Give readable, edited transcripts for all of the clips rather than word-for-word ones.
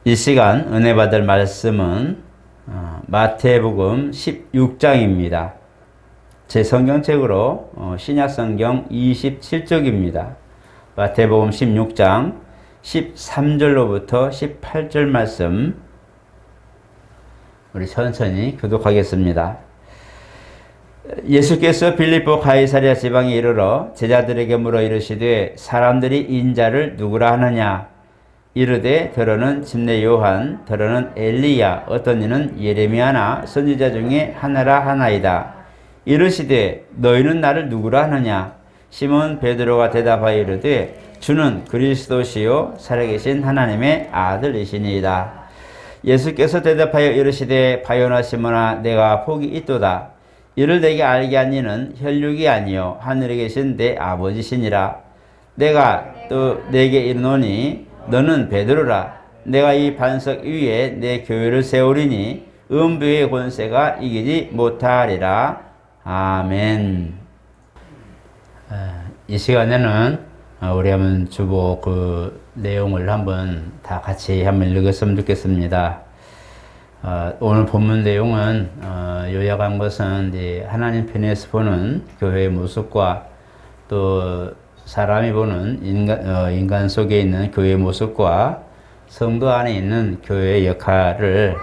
이 시간 은혜 받을 말씀은 마태복음 16장입니다. 제 성경책으로 신약성경 27쪽입니다. 마태복음 16장 13절로부터 18절 말씀 우리 천천히 교독하겠습니다. 예수께서 빌립보 가이사랴 지방에 이르러 제자들에게 물어 이르시되 사람들이 인자를 누구라 하느냐? 이르되 더러는 집례 요한, 더러는 엘리야, 어떤 이는 예레미야나 선지자 중에 하나라 하나이다. 이르시되 너희는 나를 누구라 하느냐? 시몬 베드로가 대답하여 이르되 주는 그리스도시요 살아계신 하나님의 아들이시니이다. 예수께서 대답하여 이르시되 바요나 시몬아 내가 복이 있도다. 이를 내게 알게 한 이는 혈육이 아니요 하늘에 계신 내 아버지시니라. 내가 또 내게 이르노니 너는 베드로라. 내가 이 반석 위에 내 교회를 세우리니 음부의 권세가 이기지 못하리라. 아멘. 이 시간에는 우리 한번 주보 그 내용을 한번 다 같이 한번 읽었으면 좋겠습니다. 오늘 본문 내용은 요약한 것은 이제 하나님 편에서 보는 교회의 모습과 또 사람이 보는 인간 속에 있는 교회의 모습과 성도 안에 있는 교회의 역할을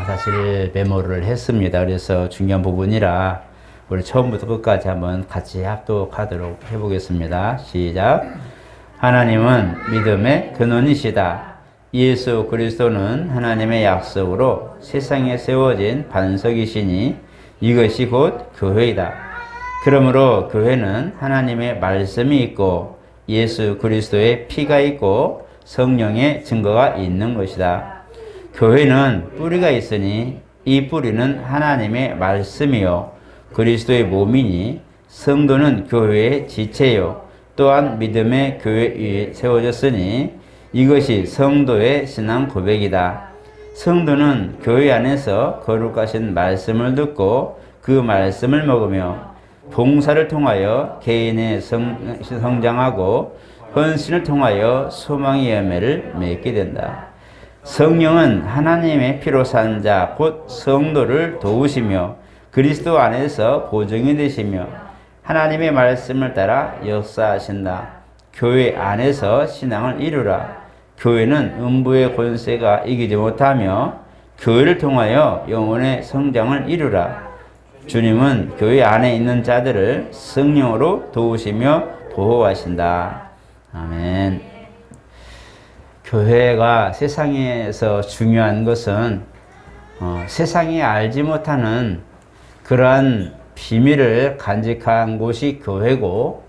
사실 메모를 했습니다. 그래서 중요한 부분이라 우리 처음부터 끝까지 한번 같이 합독하도록 해보겠습니다. 시작. 하나님은 믿음의 근원이시다. 예수 그리스도는 하나님의 약속으로 세상에 세워진 반석이시니 이것이 곧 교회이다. 그러므로 교회는 하나님의 말씀이 있고 예수 그리스도의 피가 있고 성령의 증거가 있는 것이다. 교회는 뿌리가 있으니 이 뿌리는 하나님의 말씀이요 그리스도의 몸이니 성도는 교회의 지체요 또한 믿음의 교회 위에 세워졌으니 이것이 성도의 신앙 고백이다. 성도는 교회 안에서 거룩하신 말씀을 듣고 그 말씀을 먹으며 봉사를 통하여 개인의 성장하고 헌신을 통하여 소망의 열매를 맺게 된다. 성령은 하나님의 피로 산 자 곧 성도를 도우시며 그리스도 안에서 보증이 되시며 하나님의 말씀을 따라 역사하신다. 교회 안에서 신앙을 이루라. 교회는 음부의 권세가 이기지 못하며 교회를 통하여 영혼의 성장을 이루라. 주님은 교회 안에 있는 자들을 성령으로 도우시며 보호하신다. 아멘. 교회가 세상에서 중요한 것은 세상이 알지 못하는 그러한 비밀을 간직한 곳이 교회고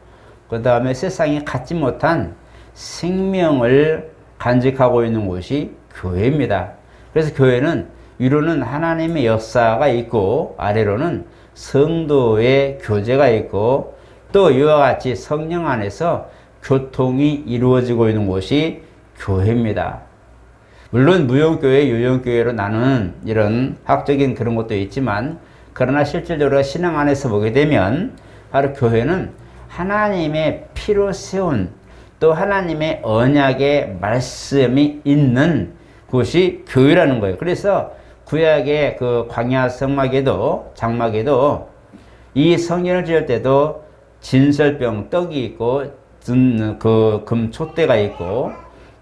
그 다음에 세상이 갖지 못한 생명을 간직하고 있는 곳이 교회입니다. 그래서 교회는 위로는 하나님의 역사가 있고 아래로는 성도의 교제가 있고 또 이와 같이 성령 안에서 교통이 이루어지고 있는 곳이 교회입니다. 물론 무용교회, 유용교회로 나누는 이런 학적인 그런 것도 있지만 그러나 실질적으로 신앙 안에서 보게 되면 바로 교회는 하나님의 피로 세운 또 하나님의 언약의 말씀이 있는 곳이 교회라는 거예요. 그래서 구약의 그 광야 성막에도 장막에도 이 성전을 지을 때도 진설병 떡이 있고 그 금 촛대가 있고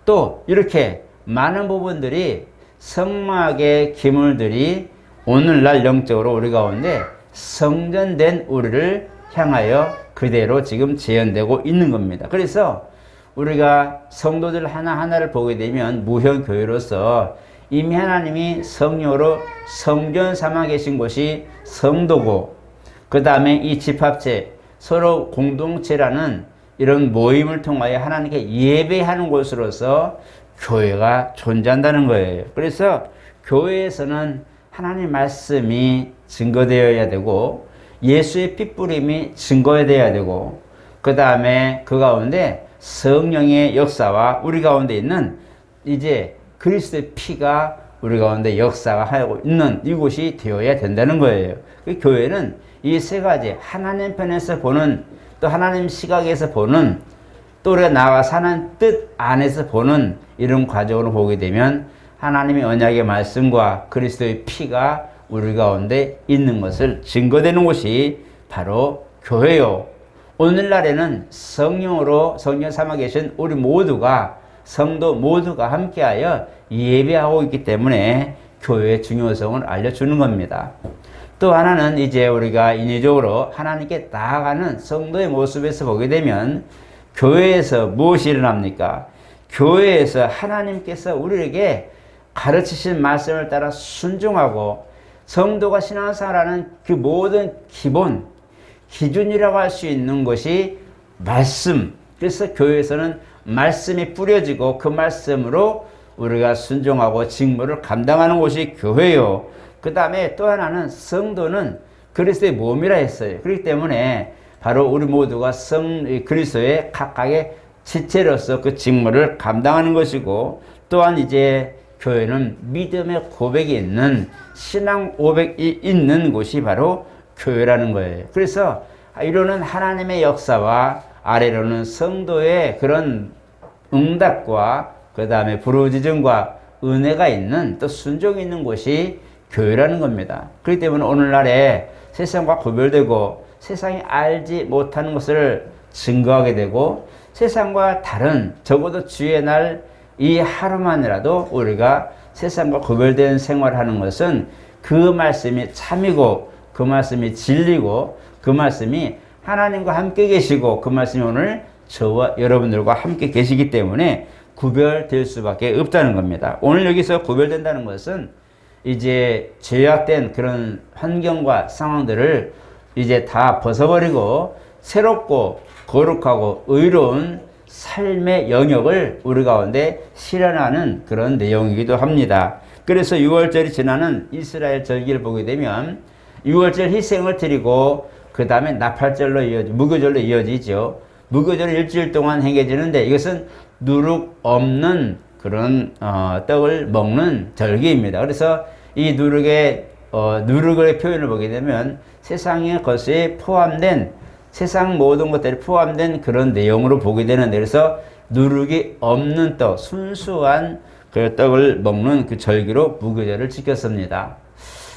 또 이렇게 많은 부분들이 성막의 기물들이 오늘날 영적으로 우리 가운데 성전된 우리를 향하여 그대로 지금 재현되고 있는 겁니다. 그래서 우리가 성도들 하나하나를 보게 되면 무형교회로서 이미 하나님이 성령으로 성전 삼아 계신 곳이 성도고 그 다음에 이 집합체 서로 공동체라는 이런 모임을 통하여 하나님께 예배하는 곳으로서 교회가 존재한다는 거예요. 그래서 교회에서는 하나님의 말씀이 증거되어야 되고 예수의 핏부림이 증거되어야 되고 그 다음에 그 가운데 성령의 역사와 우리 가운데 있는 이제 그리스도의 피가 우리 가운데 역사가 하고 있는 이곳이 되어야 된다는 거예요. 그 교회는 이 세 가지 하나님 편에서 보는 또 하나님 시각에서 보는 또 우리가 나아가 사는 뜻 안에서 보는 이런 과정으로 보게 되면 하나님의 언약의 말씀과 그리스도의 피가 우리 가운데 있는 것을 증거되는 곳이 바로 교회요. 오늘날에는 성령으로 성령 삼아 계신 우리 모두가 성도 모두가 함께하여 예배하고 있기 때문에 교회의 중요성을 알려주는 겁니다. 또 하나는 이제 우리가 인위적으로 하나님께 나아가는 성도의 모습에서 보게 되면 교회에서 무엇이 일어납니까? 교회에서 하나님께서 우리에게 가르치신 말씀을 따라 순종하고 성도가 신앙생활하는 그 모든 기본, 기준이라고 할 수 있는 것이 말씀. 그래서 교회에서는 말씀이 뿌려지고 그 말씀으로 우리가 순종하고 직무를 감당하는 곳이 교회요. 그 다음에 또 하나는 성도는 그리스도의 몸이라 했어요. 그렇기 때문에 바로 우리 모두가 그리스도의 각각의 지체로서 그 직무를 감당하는 것이고, 또한 이제 교회는 믿음의 고백이 있는 신앙 고백이 있는 곳이 바로 교회라는 거예요. 그래서 이로는 하나님의 역사와 아래로는 성도의 그런 응답과 그 다음에 부르짖음과 은혜가 있는 또 순종이 있는 곳이 교회라는 겁니다. 그렇기 때문에 오늘날에 세상과 구별되고 세상이 알지 못하는 것을 증거하게 되고 세상과 다른 적어도 주의 날 이 하루만이라도 우리가 세상과 구별된 생활을 하는 것은 그 말씀이 참이고 그 말씀이 진리고 그 말씀이 하나님과 함께 계시고 그 말씀이 오늘 저와 여러분들과 함께 계시기 때문에 구별될 수밖에 없다는 겁니다. 오늘 여기서 구별된다는 것은 이제 죄악된 그런 환경과 상황들을 이제 다 벗어버리고 새롭고 거룩하고 의로운 삶의 영역을 우리 가운데 실현하는 그런 내용이기도 합니다. 그래서 6월절이 지나는 이스라엘 절기를 보게 되면 6월절 희생을 드리고 그 다음에 나팔절로 무교절로 이어지죠. 무교절은 일주일 동안 행해지는데 이것은 누룩 없는 그런 떡을 먹는 절기입니다. 그래서 이 누룩의 표현을 보게 되면 세상의 것에 포함된 세상 모든 것들이 포함된 그런 내용으로 보게 되는데, 그래서 누룩이 없는 떡, 순수한 그 떡을 먹는 그 절기로 무교절을 지켰습니다.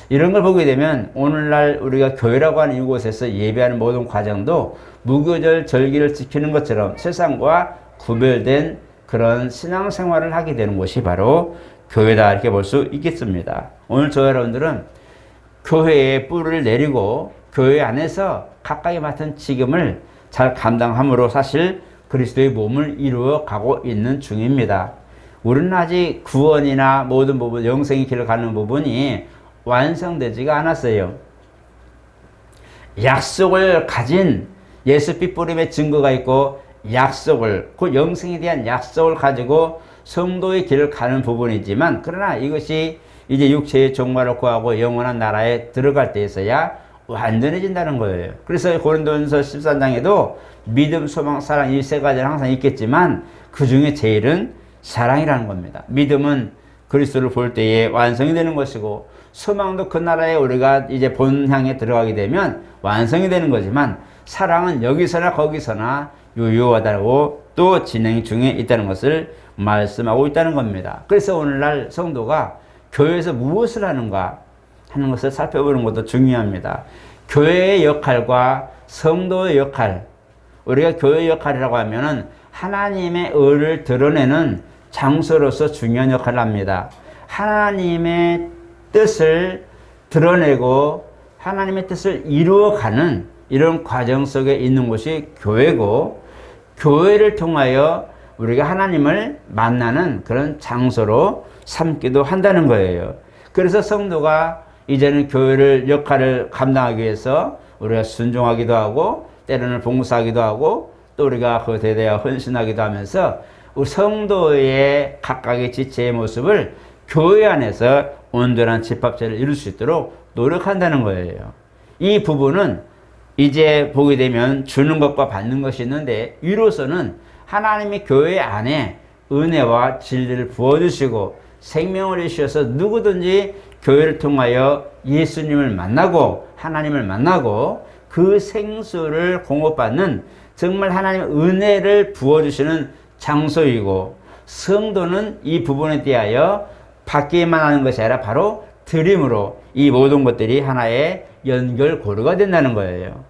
이런 걸 보게 되면 오늘날 우리가 교회라고 하는 이곳에서 예배하는 모든 과정도 무교절 절기를 지키는 것처럼 세상과 구별된 그런 신앙생활을 하게 되는 곳이 바로 교회다, 이렇게 볼 수 있겠습니다. 오늘 저와 여러분들은 교회의 뿔을 내리고 교회 안에서 각각이 맡은 직임을 잘 감당함으로 사실 그리스도의 몸을 이루어 가고 있는 중입니다. 우리는 아직 구원이나 모든 부분, 영생의 길을 가는 부분이 완성되지가 않았어요. 약속을 가진 예수 핏부림의 증거가 있고 그 영생에 대한 약속을 가지고 성도의 길을 가는 부분이지만, 그러나 이것이 이제 육체의 종말을 구하고 영원한 나라에 들어갈 때에서야 완전해진다는 거예요. 그래서 고린도전서 13장에도 믿음, 소망, 사랑 이 세 가지는 항상 있겠지만 그 중에 제일은 사랑이라는 겁니다. 믿음은 그리스도를 볼 때에 완성이 되는 것이고, 소망도 그 나라에 우리가 이제 본향에 들어가게 되면 완성이 되는 거지만, 사랑은 여기서나 거기서나 유효하다고 또 진행 중에 있다는 것을 말씀하고 있다는 겁니다. 그래서 오늘날 성도가 교회에서 무엇을 하는가 하는 것을 살펴보는 것도 중요합니다. 교회의 역할과 성도의 역할, 우리가 교회의 역할이라고 하면은 하나님의 의를 드러내는 장소로서 중요한 역할을 합니다. 하나님의 뜻을 드러내고 하나님의 뜻을 이루어가는 이런 과정 속에 있는 곳이 교회고, 교회를 통하여 우리가 하나님을 만나는 그런 장소로 삼기도 한다는 거예요. 그래서 성도가 이제는 교회를 역할을 감당하기 위해서 우리가 순종하기도 하고 때로는 봉사하기도 하고 또 우리가 그 대대에 헌신하기도 하면서 우리 성도의 각각의 지체의 모습을 교회 안에서 온전한 집합체를 이룰 수 있도록 노력한다는 거예요. 이 부분은 이제 보게 되면 주는 것과 받는 것이 있는데, 이로서는 하나님이 교회 안에 은혜와 진리를 부어주시고 생명을 주셔서 누구든지 교회를 통하여 예수님을 만나고 하나님을 만나고 그 생수를 공급받는 정말 하나님의 은혜를 부어주시는 장소이고, 성도는 이 부분에 대하여 받기만 하는 것이 아니라 바로 드림으로 이 모든 것들이 하나의 연결고리가 된다는 거예요.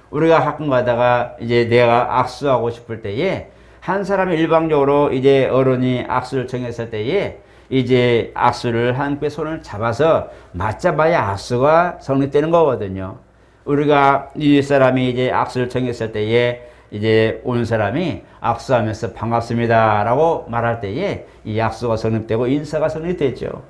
우리가 가끔 가다가 이제 내가 악수하고 싶을 때에 한 사람이 일방적으로 이제 어른이 악수를 정했을 때에 이제 악수를 함께 손을 잡아서 맞잡아야 악수가 성립되는 거거든요. 우리가 이 사람이 이제 악수를 정했을 때에 이제 온 사람이 악수하면서 반갑습니다 라고 말할 때에 이 악수가 성립되고 인사가 성립되죠.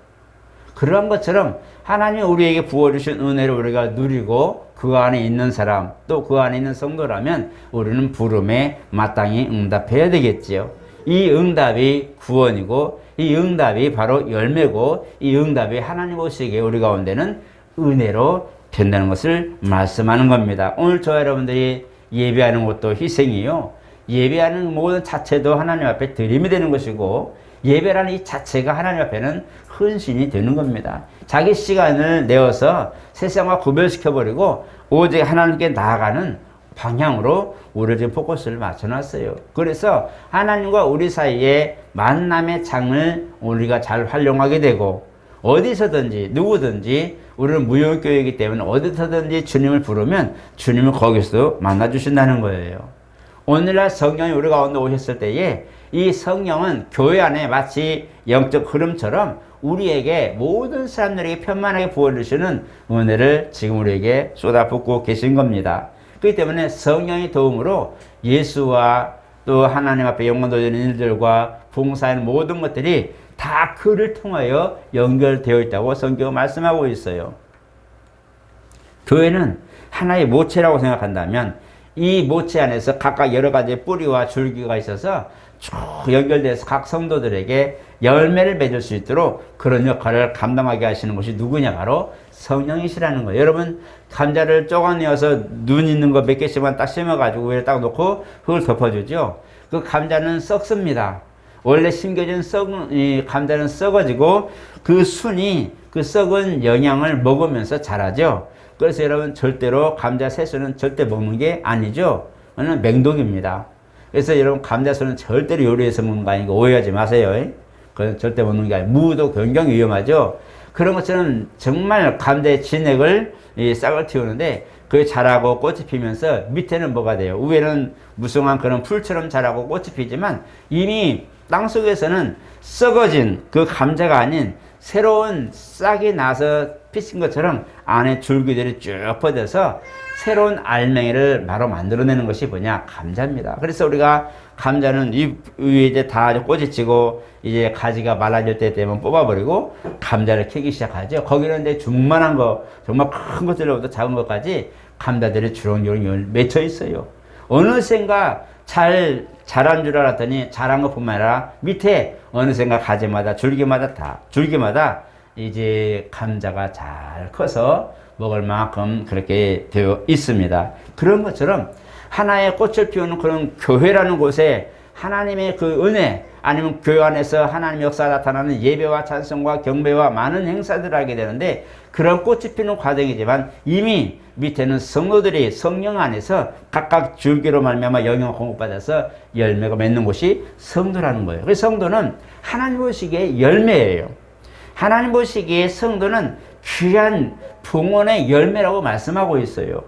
그러한 것처럼 하나님이 우리에게 부어주신 은혜를 우리가 누리고 그 안에 있는 사람 또 그 안에 있는 성도라면 우리는 부름에 마땅히 응답해야 되겠지요. 이 응답이 구원이고 이 응답이 바로 열매고 이 응답이 하나님 보시기에 우리 가운데는 은혜로 된다는 것을 말씀하는 겁니다. 오늘 저와 여러분들이 예배하는 것도 희생이요. 예배하는 모든 자체도 하나님 앞에 드림이 되는 것이고 예배라는 이 자체가 하나님 앞에는 헌신이 되는 겁니다. 자기 시간을 내어서 세상과 구별시켜버리고 오직 하나님께 나아가는 방향으로 우리를 지금 포커스를 맞춰놨어요. 그래서 하나님과 우리 사이에 만남의 장을 우리가 잘 활용하게 되고 어디서든지 누구든지 우리는 무용교회이기 때문에 어디서든지 주님을 부르면 주님을 거기서 만나주신다는 거예요. 오늘날 성령이 우리 가운데 오셨을 때에 이 성령은 교회 안에 마치 영적 흐름처럼 우리에게 모든 사람들에게 편만하게 부어주시는 은혜를 지금 우리에게 쏟아붓고 계신 겁니다. 그렇기 때문에 성령의 도움으로 예수와 또 하나님 앞에 영광 돌리는 일들과 봉사하는 모든 것들이 다 그를 통하여 연결되어 있다고 성경은 말씀하고 있어요. 교회는 하나의 모체라고 생각한다면 이 모체 안에서 각각 여러 가지 뿌리와 줄기가 있어서 쭉 연결돼서 각 성도들에게 열매를 맺을 수 있도록 그런 역할을 감당하게 하시는 것이 누구냐? 바로 성령이시라는 거예요. 여러분 감자를 쪼가내어서 눈 있는 거 몇 개씩만 딱 심어가지고 위에 딱 놓고 흙을 덮어주죠. 그 감자는 썩습니다. 원래 심겨진 이 감자는 썩어지고 그 순이 그 썩은 영양을 먹으면서 자라죠. 그래서 여러분 절대로 감자 새순은 절대 먹는 게 아니죠. 그건 맹독입니다. 그래서 여러분 감자순은 절대로 요리해서 먹는 거 아니고 오해하지 마세요. 그건 절대 먹는 게 아니고 무도 굉장히 위험하죠. 그런 것처럼 정말 감자의 진액을 이 싹을 틔우는데 그게 자라고 꽃이 피면서 밑에는 뭐가 돼요? 위에는 무성한 그런 풀처럼 자라고 꽃이 피지만 이미 땅속에서는 썩어진 그 감자가 아닌 새로운 싹이 나서 피신 것처럼 안에 줄기들이 쭉 뻗어서 새로운 알맹이를 바로 만들어내는 것이 뭐냐? 감자입니다. 그래서 우리가 감자는 이 위에 이제 다 꽃이 지고 이제 가지가 말라질 때 되면 뽑아버리고 감자를 캐기 시작하죠. 거기는 이제 중만한 거, 정말 큰 것들로부터 작은 것까지 감자들이 주렁주렁 맺혀 있어요. 어느샌가 잘 자란 줄 알았더니 자란 것뿐만 아니라 밑에 어느샌가 가지마다 줄기마다 이제 감자가 잘 커서 먹을 만큼 그렇게 되어 있습니다. 그런 것처럼 하나의 꽃을 피우는 그런 교회라는 곳에 하나님의 그 은혜 아니면 교회 안에서 하나님의 역사가 나타나는 예배와 찬송과 경배와 많은 행사들을 하게 되는데 그런 꽃이 피는 과정이지만 이미 밑에는 성도들이 성령 안에서 각각 줄기로 말미암아 영향을 공급받아서 열매가 맺는 곳이 성도라는 거예요. 그래서 성도는 하나님 보시기에 열매예요. 하나님 보시기에 성도는 귀한 봉헌의 열매라고 말씀하고 있어요.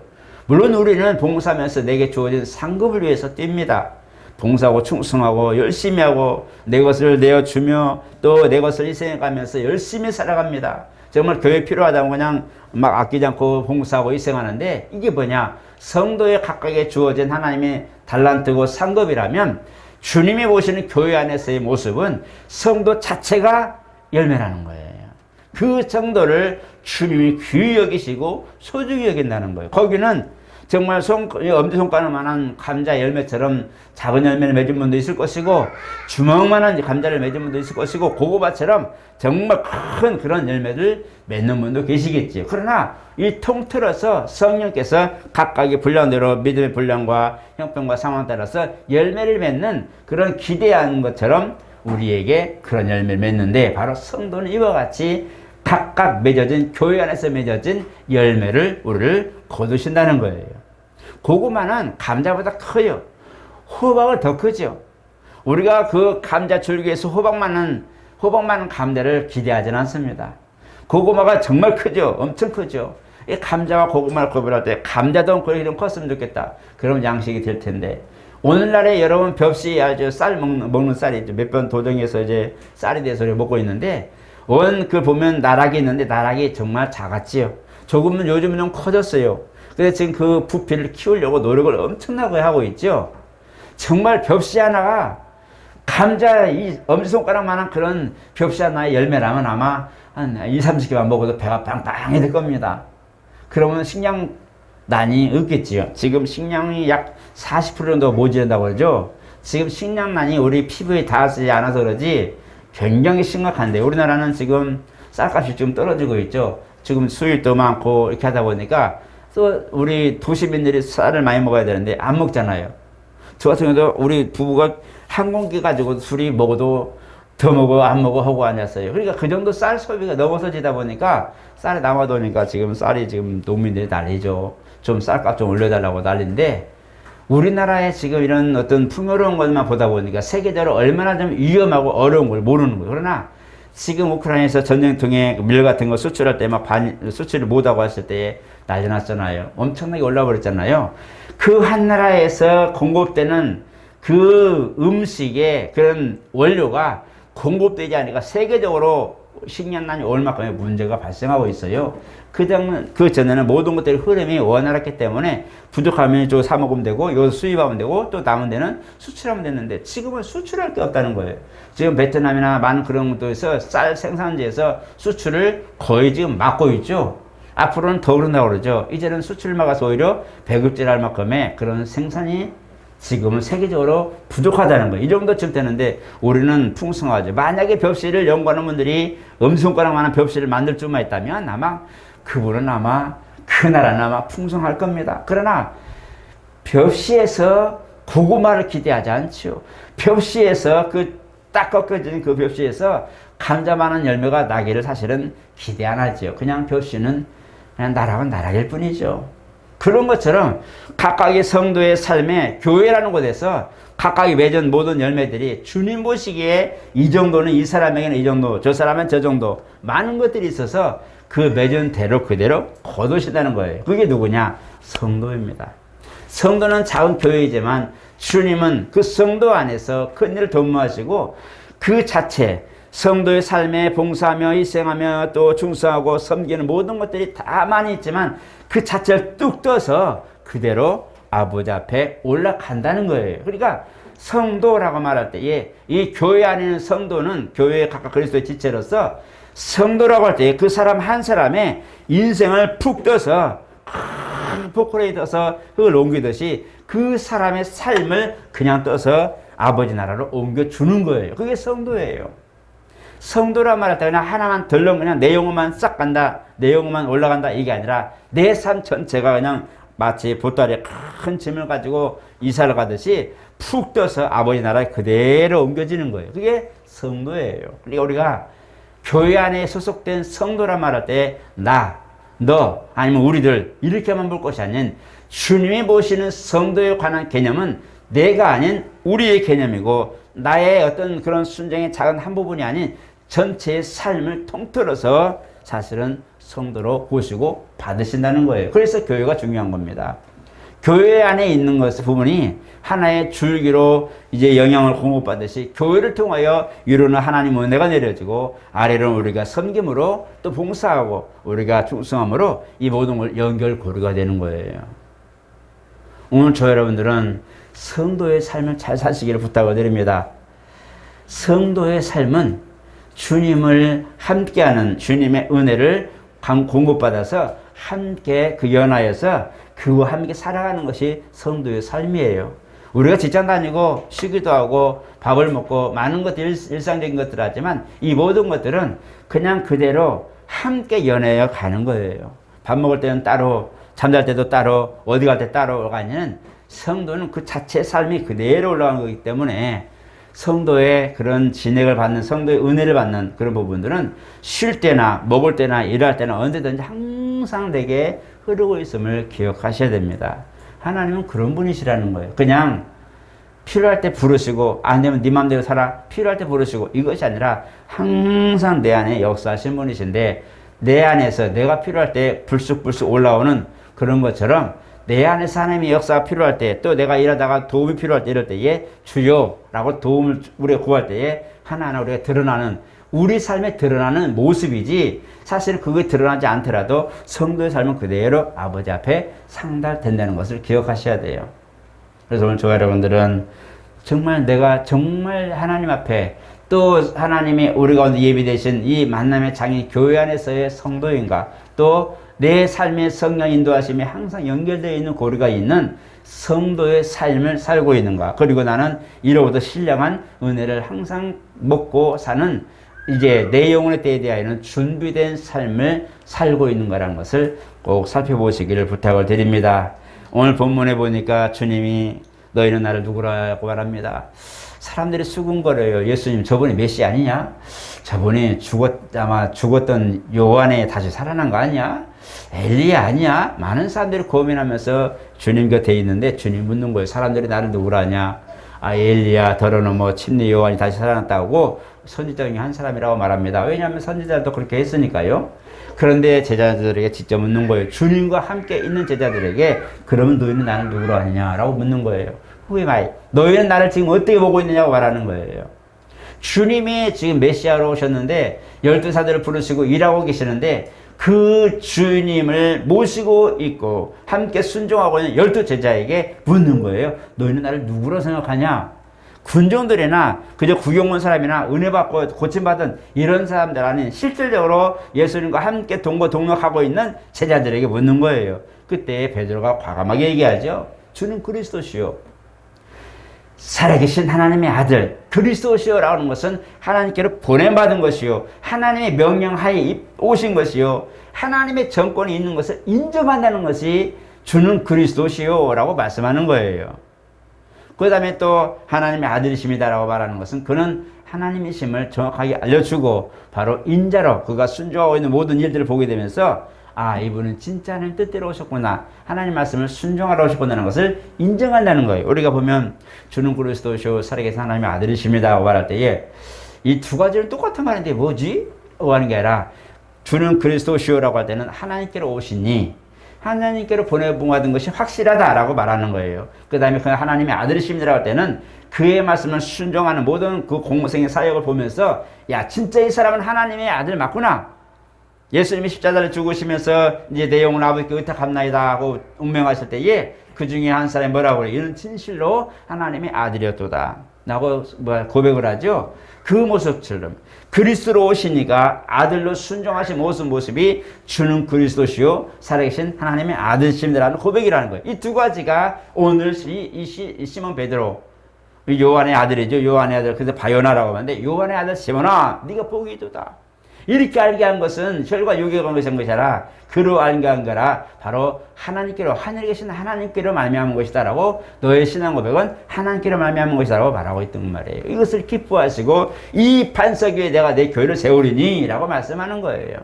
물론 우리는 봉사하면서 내게 주어진 상급을 위해서 뜁니다. 봉사하고 충성하고 열심히 하고 내 것을 내어주며 또 내 것을 희생해가면서 열심히 살아갑니다. 정말 교회 필요하다면 그냥 막 아끼지 않고 봉사하고 희생하는데 이게 뭐냐? 성도의 각각에 주어진 하나님의 달란트고 상급이라면 주님이 보시는 교회 안에서의 모습은 성도 자체가 열매라는 거예요. 그 정도를 주님이 귀히 여기시고 소중히 여긴다는 거예요. 거기는 정말 엄지손가락만한 감자 열매처럼 작은 열매를 맺은 분도 있을 것이고 주먹만한 감자를 맺은 분도 있을 것이고 고구마처럼 정말 큰 그런 열매를 맺는 분도 계시겠지요. 그러나 이 통틀어서 성령께서 각각의 분량대로 믿음의 분량과 형편과 상황에 따라서 열매를 맺는 그런 기대하는 것처럼 우리에게 그런 열매를 맺는데 바로 성도는 이와 같이 각각 맺어진 교회 안에서 맺어진 열매를 우리를 거두신다는 거예요. 고구마는 감자보다 커요. 호박을 더 크죠. 우리가 그 감자 줄기에서 호박 많은 감자를 기대하지는 않습니다. 고구마가 정말 크죠. 엄청 크죠. 이 감자와 고구마를 구별할 때 감자도 그렇게 컸으면 좋겠다. 그럼 양식이 될 텐데 오늘날에 여러분 벽시 아주 쌀 먹는 쌀이 있죠. 몇 번 도정해서 이제 쌀이 돼서 먹고 있는데 그 보면 나락이 있는데 나락이 정말 작았지요. 조금은 요즘은 좀 커졌어요. 그래서 지금 그 부피를 키우려고 노력을 엄청나게 하고 있죠. 정말 벽시 하나가 감자 이 엄지손가락만한 그런 벽시 하나의 열매라면 아마 한 20-30개만 먹어도 배가 빵빵히 될 겁니다. 그러면 식량난이 없겠지요. 지금 식량이 약 40% 정도 모자란다고 그러죠. 지금 식량난이 우리 피부에 닿지 않아서 그러지 굉장히 심각한데 우리나라는 지금 쌀값이 좀 떨어지고 있죠. 지금 수입도 많고 이렇게 하다 보니까 또 우리 도시민들이 쌀을 많이 먹어야 되는데 안 먹잖아요. 저 같은 경우도 우리 부부가 한 공기 가지고 술이 먹어도 더 먹어 안 먹어 하고 앉았어요. 그러니까 그 정도 쌀 소비가 넘어서지다 보니까 쌀이 남아도니까 지금 쌀이 지금 농민들이 난리죠. 좀 쌀값 좀 올려달라고 난리인데 우리나라에 지금 이런 어떤 풍요로운 것만 보다 보니까 세계적으로 얼마나 좀 위험하고 어려운 걸 모르는 거예요. 그러나 지금 우크라이나에서 전쟁 통해 밀 같은 거 수출할 때 막 수출을 못하고 했을 때 난리 났잖아요. 엄청나게 올라 버렸잖아요. 그 한 나라에서 공급되는 그 음식의 그런 원료가 공급되지 않으니까 세계적으로 식량난이 올 만큼의 문제가 발생하고 있어요. 그 전에는 모든 것들의 흐름이 원활했기 때문에 부족하면 저 사 먹으면 되고, 이거 수입하면 되고, 또 남은 데는 수출하면 됐는데, 지금은 수출할 게 없다는 거예요. 지금 베트남이나 많은 그런 것들에서 쌀 생산지에서 수출을 거의 지금 막고 있죠. 앞으로는 더 그런다고 그러죠. 이제는 수출을 막아서 오히려 배급질할 만큼의 그런 생산이 지금은 세계적으로 부족하다는 거예요. 이 정도쯤 되는데 우리는 풍성하죠. 만약에 벽시를 연구하는 분들이 엄손가락만한 벽시를 만들 수만 있다면 아마 그분은 아마 그 나라는 아마 풍성할 겁니다. 그러나 벽시에서 고구마를 기대하지 않죠. 벽시에서 그 딱 꺾어진 그 벽시에서 감자만한 열매가 나기를 사실은 기대 안 하죠. 그냥 벽시는 그냥 나락은 나락일 뿐이죠. 그런 것처럼 각각의 성도의 삶에 교회라는 곳에서 각각이 맺은 모든 열매들이 주님 보시기에 이 정도는 이 사람에게는 이 정도, 저 사람은 저 정도 많은 것들이 있어서 그 맺은 대로 그대로 거두신다는 거예요. 그게 누구냐? 성도입니다. 성도는 작은 교회이지만 주님은 그 성도 안에서 큰 일을 도모하시고 그 자체 성도의 삶에 봉사하며 희생하며 또 충성하고 섬기는 모든 것들이 다 많이 있지만 그 자체를 뚝 떠서 그대로 아버지 앞에 올라간다는 거예요. 그러니까 성도라고 말할 때에 이 교회 안에 있는 성도는 교회의 각각 그리스도의 지체로서 성도라고 할 때 그 사람 한 사람의 인생을 푹 떠서 큰 포크레에 떠서 흙을 옮기듯이 그 사람의 삶을 그냥 떠서 아버지 나라로 옮겨주는 거예요. 그게 성도예요. 성도란 말할 때 그냥 하나만 덜렁 그냥 내 영혼만 싹 간다, 내 영혼만 올라간다 이게 아니라 내 삶 전체가 그냥 마치 보따리에 큰 짐을 가지고 이사를 가듯이 푹 떠서 아버지 나라에 그대로 옮겨지는 거예요. 그게 성도예요. 그러니까 우리가 교회 안에 소속된 성도란 말할 때 나, 너 아니면 우리들 이렇게만 볼 것이 아닌 주님이 보시는 성도에 관한 개념은 내가 아닌 우리의 개념이고 나의 어떤 그런 순종의 작은 한 부분이 아닌 전체의 삶을 통틀어서 사실은 성도로 보시고 받으신다는 거예요. 그래서 교회가 중요한 겁니다. 교회 안에 있는 부분이 하나의 줄기로 이제 영향을 공급받듯이 교회를 통하여 위로는 하나님 은혜가 내려지고 아래로는 우리가 섬김으로 또 봉사하고 우리가 충성함으로 이 모든 걸 연결고리가 되는 거예요. 오늘 저 여러분들은 성도의 삶을 잘 사시기를 부탁을 드립니다. 성도의 삶은 주님을 함께하는 주님의 은혜를 공급받아서 함께 그 연하여서 그와 함께 살아가는 것이 성도의 삶이에요. 우리가 직장 다니고 쉬기도 하고 밥을 먹고 많은 것들 일상적인 것들 하지만 이 모든 것들은 그냥 그대로 함께 연하여 가는 거예요. 밥 먹을 때는 따로, 잠잘 때도 따로, 어디 갈 때 따로가 아니는 성도는 그 자체의 삶이 그대로 올라가는 거기 때문에 성도의 그런 진액을 받는, 성도의 은혜를 받는 그런 부분들은 쉴 때나 먹을 때나 일할 때나 언제든지 항상 내게 흐르고 있음을 기억하셔야 됩니다. 하나님은 그런 분이시라는 거예요. 그냥 필요할 때 부르시고 안 되면 네 맘대로 살아 필요할 때 부르시고 이것이 아니라 항상 내 안에 역사하신 분이신데 내 안에서 내가 필요할 때 불쑥불쑥 올라오는 그런 것처럼 내 안에서 하나님의 역사가 필요할 때 또 내가 일하다가 도움이 필요할 때 이럴 때에 주여 라고 도움을 우리가 구할 때에 하나하나 우리가 드러나는 우리 삶에 드러나는 모습이지 사실 그게 드러나지 않더라도 성도의 삶은 그대로 아버지 앞에 상달된다는 것을 기억하셔야 돼요. 그래서 오늘 저와 여러분들은 정말 내가 정말 하나님 앞에 또 하나님이 우리 가운데 예비되신 이 만남의 장인 교회 안에서의 성도인가 또 내 삶의 성령 인도하심이 항상 연결되어 있는 고리가 있는 성도의 삶을 살고 있는가 그리고 나는 이로부터 신령한 은혜를 항상 먹고 사는 이제 내 영혼의 때에 대하여는 준비된 삶을 살고 있는 거라는 것을 꼭 살펴보시기를 부탁을 드립니다. 오늘 본문에 보니까 주님이 너희는 나를 누구라고 말합니다. 사람들이 수군거려요. 예수님 저분이 메시 아니냐? 저분이 아마 죽었던 요한에 다시 살아난 거 아니야? 엘리야 아니야? 많은 사람들이 고민하면서 주님 곁에 있는데 주님 묻는 거예요. 사람들이 나를 누구라 하냐? 아 엘리야 더러는 뭐 침례 요한이 다시 살아났다고 선지자 중에 한 사람이라고 말합니다. 왜냐하면 선지자도 그렇게 했으니까요. 그런데 제자들에게 직접 묻는 거예요. 주님과 함께 있는 제자들에게 그러면 너희는 나를 누구로 하느냐라고 묻는 거예요. 후에 말 너희는 나를 지금 어떻게 보고 있느냐고 말하는 거예요. 주님이 지금 메시아로 오셨는데 12사도를 부르시고 일하고 계시는데 그 주님을 모시고 있고 함께 순종하고 있는 12제자에게 묻는 거예요. 너희는 나를 누구로 생각하냐? 군종들이나 그저 구경 온 사람이나 은혜 받고 고침받은 이런 사람들 아닌 실질적으로 예수님과 함께 동거동락하고 있는 제자들에게 묻는 거예요. 그때 베드로가 과감하게 얘기하죠. 주는 그리스도시요 살아계신 하나님의 아들 그리스도시요라고 하는 것은 하나님께로 보냄받은 것이요 하나님의 명령하에 오신 것이요 하나님의 정권이 있는 것을 인정한다는 것이 주는 그리스도시요라고 말씀하는 거예요. 그 다음에 또 하나님의 아들이십니다라고 말하는 것은 그는 하나님이심을 정확하게 알려주고 바로 인자로 그가 순종하고 있는 모든 일들을 보게 되면서 아 이분은 진짜 하나님 뜻대로 오셨구나 하나님 말씀을 순종하러 오셨구나라는 것을 인정한다는 거예요. 우리가 보면 주는 그리스도시요 살아계신 하나님의 아들이십니다 말할 때에 이 두 가지를 똑같은 말인데 뭐지? 하는 게 아니라 주는 그리스도시요라고 할 때는 하나님께로 오시니 하나님께로 보내받은 것이 확실하다라고 말하는 거예요. 그 다음에 그 하나님의 아들이십니다라고 할 때는 그의 말씀을 순종하는 모든 그 공생의 사역을 보면서 야 진짜 이 사람은 하나님의 아들 맞구나. 예수님이 십자가를 죽으시면서 이제 내 영혼 아버지께 의탁합나이다 하고 운명하실 때에 그 중에 한 사람이 뭐라고 그래요? 이는 진실로 하나님의 아들이었도다 라고 고백을 하죠. 그 모습처럼 그리스도로 오시니까 아들로 순종하신 모습이 주는 그리스도시요 살아계신 하나님의 아들이십니다라는 고백이라는 거예요. 이 두 가지가 오늘 이 시몬 베드로 요한의 아들이죠. 요한의 아들 그래서 바요나라고 하는데 요한의 아들 시몬아 네가 복이 있도다. 이렇게 알게 한 것은 혈과 육에 관한 것이 아니라 그로 알게 한 거라 바로 하나님께로 하늘에 계신 하나님께로 말미암은 것이다라고 너의 신앙 고백은 하나님께로 말미암은 것이다라고 말하고 있던 말이에요. 이것을 기뻐하시고 이 반석 위에 내가 내 교회를 세우리니 라고 말씀하는 거예요.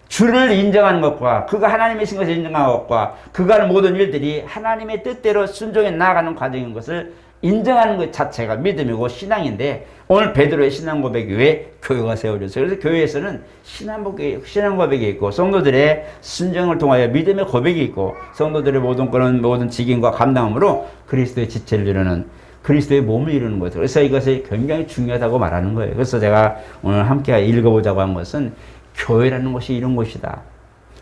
주를 인정하는 것과 그가 하나님이신 것을 인정하는 것과 그가 하는 모든 일들이 하나님의 뜻대로 순종해 나아가는 과정인 것을 인정하는 것 자체가 믿음이고 신앙인데 오늘 베드로의 신앙 고백 위에 교회가 세워졌어요. 그래서 교회에서는 신앙 고백이 있고 성도들의 순종을 통하여 믿음의 고백이 있고 성도들의 모든 직임과 감당함으로 그리스도의 지체를 이루는 그리스도의 몸을 이루는 거죠. 그래서 이것이 굉장히 중요하다고 말하는 거예요. 그래서 제가 오늘 함께 읽어보자고 한 것은 교회라는 것이 이런 것이다.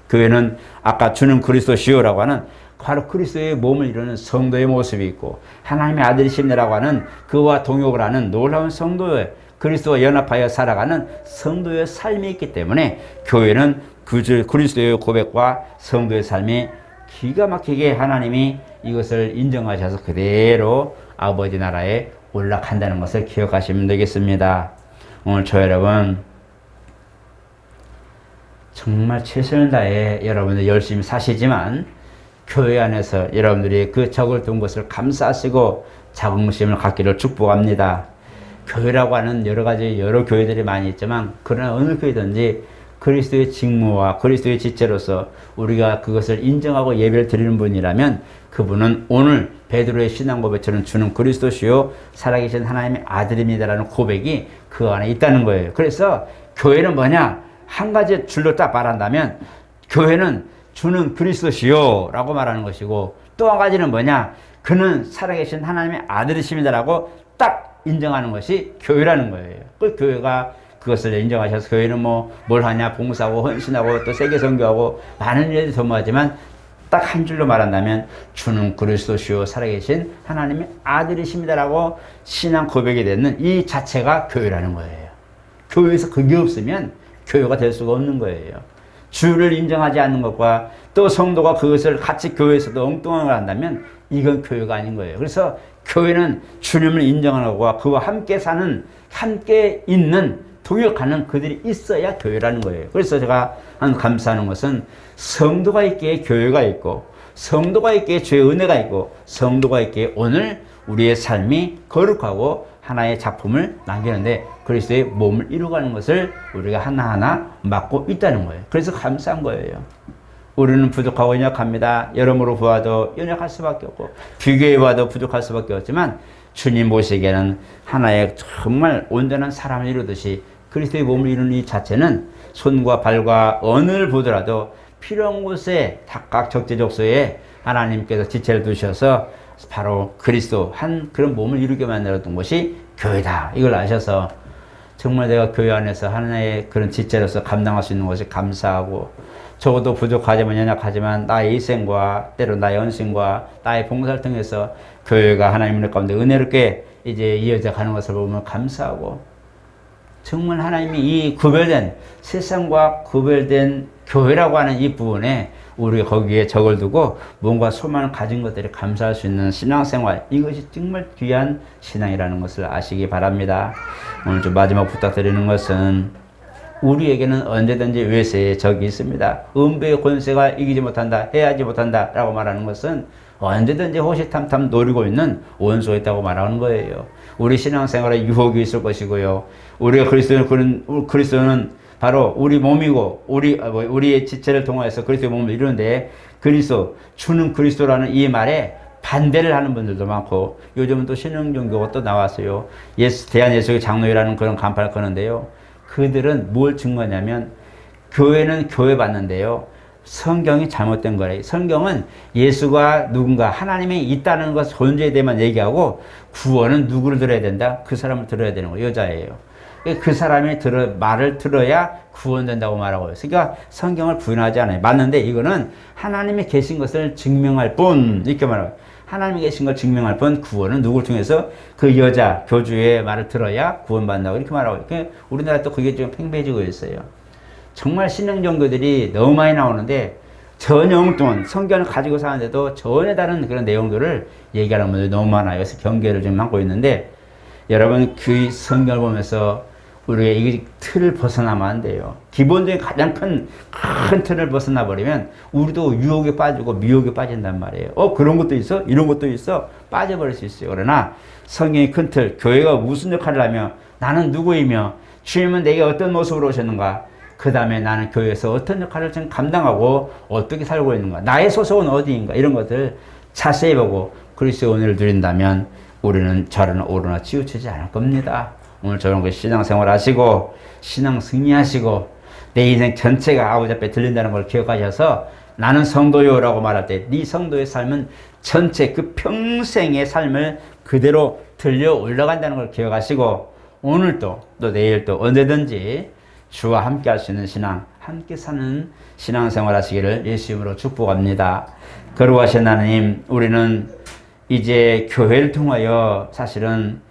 교회는 아까 주는 그리스도시요라고 하는 바로 그리스도의 몸을 이루는 성도의 모습이 있고 하나님의 아들이십니다라고 하는 그와 동역을 하는 놀라운 성도의 그리스도와 연합하여 살아가는 성도의 삶이 있기 때문에 교회는 그리스도의 고백과 성도의 삶이 기가 막히게 하나님이 이것을 인정하셔서 그대로 아버지 나라에 올라간다는 것을 기억하시면 되겠습니다. 오늘 저 여러분 정말 최선을 다해 여러분들 열심히 사시지만 교회 안에서 여러분들이 그 적을 둔 것을 감사하시고 자긍심을 갖기를 축복합니다. 교회라고 하는 여러 교회들이 많이 있지만 그러나 어느 교회든지 그리스도의 직무와 그리스도의 지체로서 우리가 그것을 인정하고 예배를 드리는 분이라면 그분은 오늘 베드로의 신앙 고백처럼 주는 그리스도시요 살아계신 하나님의 아들입니다라는 고백이 그 안에 있다는 거예요. 그래서 교회는 뭐냐? 한 가지 줄로 딱 말한다면 교회는 주는 그리스도시요 라고 말하는 것이고, 또 한 가지는 뭐냐? 그는 살아계신 하나님의 아들이십니다라고 딱 인정하는 것이 교회라는 거예요. 그 교회가 그것을 인정하셔서 교회는 뭐 뭘 하냐? 봉사하고 헌신하고 또 세계 선교하고 많은 일들이 도모하지만 딱 한 줄로 말한다면 주는 그리스도시요 살아계신 하나님의 아들이십니다라고 신앙 고백이 되는 이 자체가 교회라는 거예요. 교회에서 그게 없으면 교회가 될 수가 없는 거예요. 주를 인정하지 않는 것과 또 성도가 그것을 같이 교회에서도 엉뚱한 걸 한다면 이건 교회가 아닌 거예요. 그래서 교회는 주님을 인정하는 것과 그와 함께 사는, 함께 있는, 동역하는 그들이 있어야 교회라는 거예요. 그래서 제가 감사하는 것은 성도가 있기에 교회가 있고, 성도가 있기에 주의 은혜가 있고, 성도가 있기에 오늘 우리의 삶이 거룩하고 하나의 작품을 남기는데 그리스도의 몸을 이루어가는 것을 우리가 하나하나 맡고 있다는 거예요. 그래서 감사한 거예요. 우리는 부족하고 연약합니다. 여러모로 보아도 연약할 수밖에 없고 비교해 봐도 부족할 수밖에 없지만 주님 보시기에는 하나의 정말 온전한 사람을 이루듯이 그리스도의 몸을 이루는 이 자체는 손과 발과 언을 보더라도 필요한 곳에 각각 적재적소에 하나님께서 지체를 두셔서 바로 그리스도 한 그런 몸을 이루게 만들었던 것이 교회다. 이걸 아셔서 정말 내가 교회 안에서 하나의 그런 지체로서 감당할 수 있는 것이 감사하고, 적어도 부족하지만 연약하지만 나의 희생과 때로 나의 헌신과 나의 봉사를 통해서 교회가 하나님의 은혜 가운데 은혜롭게 이제 이어져 가는 것을 보면 감사하고, 정말 하나님이 이 구별된 세상과 구별된 교회라고 하는 이 부분에 우리가 거기에 적을 두고 뭔가 소망을 가진 것들이 감사할 수 있는 신앙생활, 이것이 정말 귀한 신앙이라는 것을 아시기 바랍니다. 오늘 좀 마지막 부탁드리는 것은 우리에게는 언제든지 외세의 적이 있습니다. 음부의 권세가 이기지 못한다, 해하지 못한다 라고 말하는 것은 언제든지 호시탐탐 노리고 있는 원수가 있다고 말하는 거예요. 우리 신앙생활에 유혹이 있을 것이고요. 우리가 그리스도는 바로 우리 몸이고 우리의 지체를 통하여서 그리스도의 몸을 이루는데, 주는 그리스도라는 이 말에 반대를 하는 분들도 많고, 요즘은 또 신흥종교가 또 나왔어요. 대한예수교 장로회라는 그런 간판을 거는데요. 그들은 뭘 증거냐면 교회는 교회 받는데요. 성경이 잘못된 거래요. 성경은 예수가 누군가 하나님이 있다는 것 존재에 대해만 얘기하고 구원은 누구를 들어야 된다? 그 사람을 들어야 되는 거예요. 여자예요. 그 사람이 말을 들어야 구원된다고 말하고 있어요. 그러니까 성경을 부인하지 않아요. 맞는데 이거는 하나님이 계신 것을 증명할 뿐, 이렇게 말하고, 하나님이 계신 걸 증명할 뿐 구원은 누구를 통해서 그 여자 교주의 말을 들어야 구원받는다고 이렇게 말하고 있어요. 우리나라 또 그게 지금 팽배해지고 있어요. 정말 신흥종교들이 너무 많이 나오는데 전혀 엉뚱한 성경을 가지고 사는데도 전혀 다른 그런 내용들을 얘기하는 분들이 너무 많아요. 그래서 경계를 좀 하고 있는데, 여러분 그 성경을 보면서 우리가 이 틀을 벗어나면 안 돼요. 기본적인 가장 큰 틀을 벗어나 버리면 우리도 유혹에 빠지고 미혹에 빠진단 말이에요. 그런 것도 있어? 이런 것도 있어? 빠져버릴 수 있어요. 그러나 성경의 큰 틀, 교회가 무슨 역할을 하며 나는 누구이며 주님은 내게 어떤 모습으로 오셨는가, 그 다음에 나는 교회에서 어떤 역할을 지금 감당하고 어떻게 살고 있는가, 나의 소속은 어디인가, 이런 것들 자세히 보고 그리스도의 은혜를 누린다면 우리는 저러나 오르나 치우치지 않을 겁니다. 오늘 저런 거 신앙생활 하시고 신앙 승리하시고 내 인생 전체가 아버지 앞에 들린다는 걸 기억하셔서 나는 성도요 라고 말할 때 네 성도의 삶은 전체 그 평생의 삶을 그대로 들려 올라간다는 걸 기억하시고, 오늘도 또 내일도 언제든지 주와 함께 할 수 있는 신앙, 함께 사는 신앙생활 하시기를 예수 이름으로 축복합니다. 거룩하신 하나님, 우리는 이제 교회를 통하여 사실은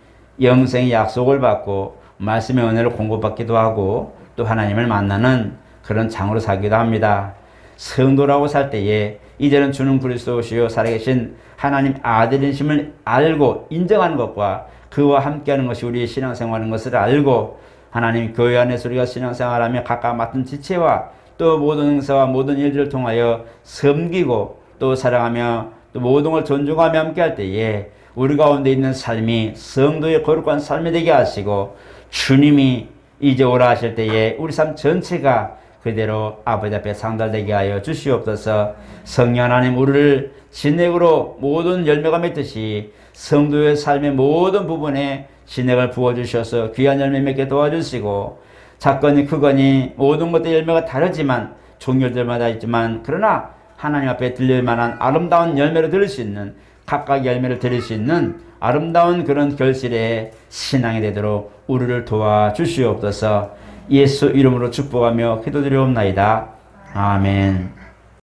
영생의 약속을 받고 말씀의 은혜를 공급받기도 하고 또 하나님을 만나는 그런 장으로 살기도 합니다. 성도라고 살 때에 이제는 주는 그리스도시요 살아계신 하나님 아들이심을 알고 인정하는 것과 그와 함께하는 것이 우리의 신앙생활인 것을 알고, 하나님 교회 안에서 우리가 신앙생활하며 각각 맡은 지체와 또 모든 행사와 모든 일들을 통하여 섬기고 또 사랑하며 또 모든 걸 존중하며 함께할 때에 우리 가운데 있는 삶이 성도의 거룩한 삶이 되게 하시고, 주님이 이제 오라 하실 때에 우리 삶 전체가 그대로 아버지 앞에 상달되게 하여 주시옵소서. 성령 하나님, 우리를 진액으로 모든 열매가 맺듯이 성도의 삶의 모든 부분에 진액을 부어주셔서 귀한 열매 맺게 도와주시고, 작건이 크거니 모든 것들 열매가 다르지만 종류들마다 있지만, 그러나 하나님 앞에 들릴 만한 아름다운 열매를 들을 수 있는, 각각 열매를 드릴 수 있는 아름다운 그런 결실의 신앙이 되도록 우리를 도와주시옵소서. 예수 이름으로 축복하며 기도드리옵나이다. 아멘.